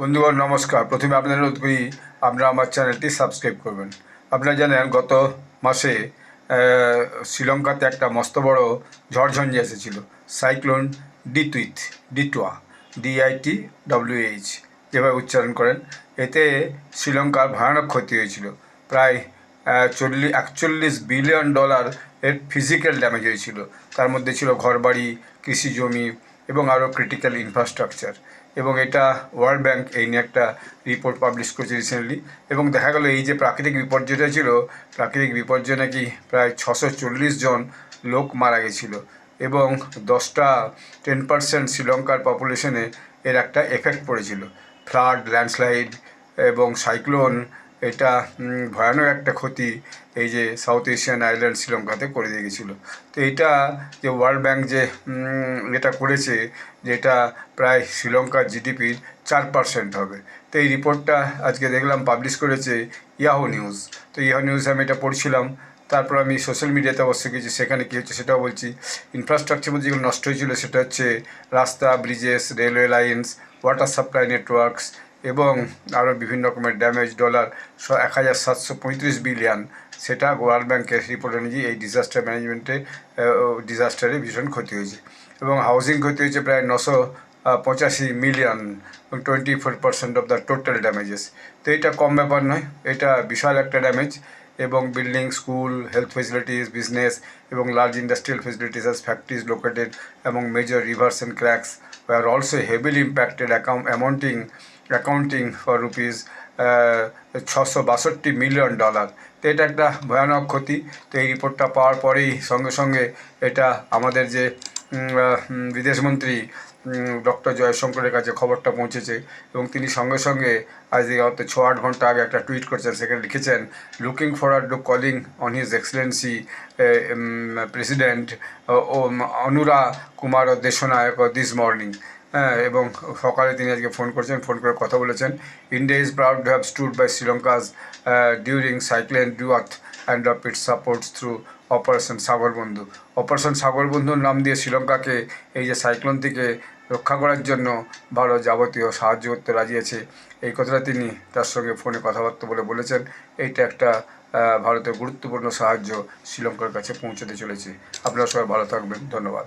বন্ধুগণ নমস্কার। প্রথমে আপনাদের অনুরোধ করি আপনারা আমার চ্যানেলটি সাবস্ক্রাইব করবেন। আপনারা জানেন গত মাসে শ্রীলঙ্কাতে একটা মস্ত বড় ঝড়ঝঞ্ঝে এসেছিল, সাইক্লোন ডিটুয়া, DITWH যেভাবে উচ্চারণ করেন। এতে শ্রীলঙ্কার ভয়ানক ক্ষতি হয়েছিল। প্রায় 41 বিলিয়ন ডলার এর ফিজিক্যাল ড্যামেজ হয়েছিল। তার মধ্যে ছিল ঘরবাড়ি, কৃষি জমি এবং আরও ক্রিটিক্যাল ইনফ্রাস্ট্রাকচার। এবং এটা ওয়ার্ল্ড ব্যাংক এই নিয়ে একটা রিপোর্ট পাবলিশ করেছে রিসেন্টলি। এবং দেখা গেল এই যে প্রাকৃতিক বিপর্যয়টা ছিল, প্রাকৃতিক বিপর্যয় নাকি প্রায় 640 জন লোক মারা গেছিলো এবং 10% শ্রীলঙ্কার পপুলেশনে এর একটা এফেক্ট পড়েছিল। ফ্লাড, ল্যান্ডস্লাইড এবং সাইক্লোন, এটা ভয়ানক একটা ক্ষতি এই যে সাউথ এশিয়ান আইল্যান্ড শ্রীলঙ্কাতে করে দিয়ে গেছিলো। তো এইটা যে ওয়ার্ল্ড ব্যাংক যে এটা করেছে, যেটা প্রায় শ্রীলঙ্কার জিডিপির 4% হবে। তো এই রিপোর্টটা আজকে দেখলাম পাবলিশ করেছে ইয়াহু নিউজ। তো ইয়াহু নিউজে আমি এটা পড়ছিলাম। তারপর আমি সোশ্যাল মিডিয়াতে অবশ্যই গেছি, সেখানে কী হচ্ছে সেটাও বলছি। ইনফ্রাস্ট্রাকচার মধ্যে যেগুলো নষ্ট হয়েছিল সেটা হচ্ছে রাস্তা, bridges, railway lines, water supply networks এবং আরও বিভিন্ন রকমের ড্যামেজ। $1735 বিলিয়ন, সেটা ওয়ার্ল্ড ব্যাংকের রিপোর্ট অনুযায়ী এই ডিজাস্টারে ভীষণ ক্ষতি হয়েছে। এবং হাউজিং ক্ষতি হয়েছে প্রায় 985 million, 24% of the total damages. তো এটা কম ব্যাপার নয়, এটা বিশাল একটা ড্যামেজ। এবং building, school, health facilities, business এবং large industrial facilities as factories located among major rivers and cracks were also heavily impacted, accounting for rupees $662 million. তো এটা একটা ভয়ানক ক্ষতি। তো এই রিপোর্টটা পাওয়ার পরেই সঙ্গে সঙ্গে এটা আমাদের যে বিদেশমন্ত্রী ডক্টর জয়শঙ্করের কাছে খবরটা পৌঁছেছে এবং তিনি সঙ্গে সঙ্গে আজ গত 6-8 ঘন্টা আগে একটা টুইট করেছেন। সেখানে লিখেছেন, looking forward to calling on his excellency president Anura Kumara Dissanayake this morning. এবং সকালে তিনি আজকে ফোন করেছেন, ফোন করে কথা বলেছেন। India is proud to have stood by Sri Lanka's during cyclone Ditwah and of its supports through operation Sagar Bandhu. Operation সাগরবন্ধুর নাম দিয়ে শ্রীলঙ্কাকে এই যে সাইক্লোন থেকে রক্ষা করার জন্য ভারত যাবতীয় সাহায্য করতে রাজি আছে। এই কথাটা তিনি তার সঙ্গে ফোনে কথাবার্তা বলেছেন। এইটা একটা ভারতের গুরুত্বপূর্ণ সাহায্য শ্রীলঙ্কার কাছে পৌঁছতে চলেছে। আপনারা সবাই ভালো থাকবেন, ধন্যবাদ।